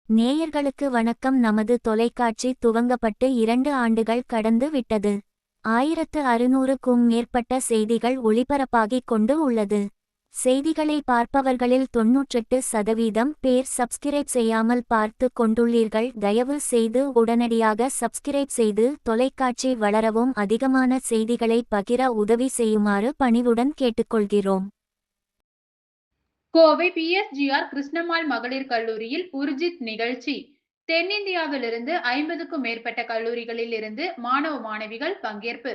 நேயர்களுக்கு வணக்கம். நமது தொலைக்காட்சி துவங்கப்பட்டு 2 ஆண்டுகள் கடந்து விட்டது. 1600க்கும் மேற்பட்ட செய்திகள் ஒளிபரப்பாகிக் கொண்டு உள்ளது. செய்திகளை பார்ப்பவர்களில் 98% பேர் சப்ஸ்கிரைப் செய்யாமல் பார்த்து கொண்டுள்ளீர்கள். தயவு செய்து உடனடியாக சப்ஸ்கிரைப் செய்து தொலைக்காட்சி வளரவும் அதிகமான செய்திகளை பகிர உதவி செய்யுமாறு பணிவுடன் கேட்டுக்கொள்கிறோம். கோவை பிஎஸ்ஜிஆர் கிருஷ்ணம்மாள் மகளிர் கல்லூரியில் உர்ஜித் நிகழ்ச்சி. தென்னிந்தியாவிலிருந்து 50க்கும் மேற்பட்ட கல்லூரிகளில் இருந்து மாணவ மாணவிகள் பங்கேற்பு.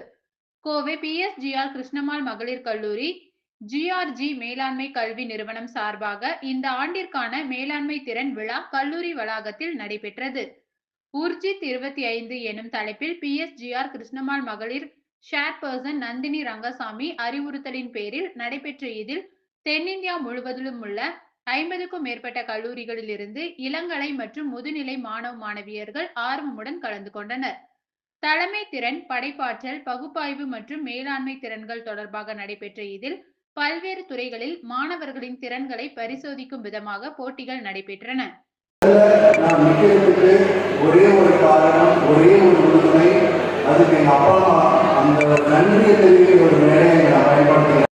கோவை பிஎஸ்ஜிஆர் கிருஷ்ணம்மாள் மகளிர் கல்லூரி ஜிஆர்ஜி மேலாண்மை கல்வி நிறுவனம் சார்பாக இந்த ஆண்டிற்கான மேலாண்மை திறன் விழா கல்லூரி வளாகத்தில் நடைபெற்றது. உர்ஜித் 25 எனும் தலைப்பில் பிஎஸ்ஜிஆர் கிருஷ்ணம்மாள் மகளிர் சேர்பர்சன் நந்தினி ரங்கசாமி அறிவுறுத்தலின் பேரில் நடைபெற்ற இதில் தென்னிந்தியா முழுவதிலும் உள்ள 50க்கும் மேற்பட்ட கல்லூரிகளில் இருந்து இளங்கலை மற்றும் முதுநிலை மாணவ மாணவியர்கள் ஆர்வமுடன் கலந்து கொண்டனர். தலைமை திறன், படைப்பாற்றல், பகுப்பாய்வு மற்றும் மேலாண்மை திறன்கள் தொடர்பாக நடைபெற்ற இதில் பல்வேறு துறைகளில் மாணவர்களின் திறன்களை பரிசோதிக்கும் விதமாக போட்டிகள் நடைபெற்றன. ஒரே ஒரு காரணம், ஒரே ஒரு உறுதுணை, அதுக்கு எங்க அப்பா அம்மா அந்த நன்றியை தெரிவிக்க ஒரு மேடையை நான் பயன்படுத்துகிறேன்.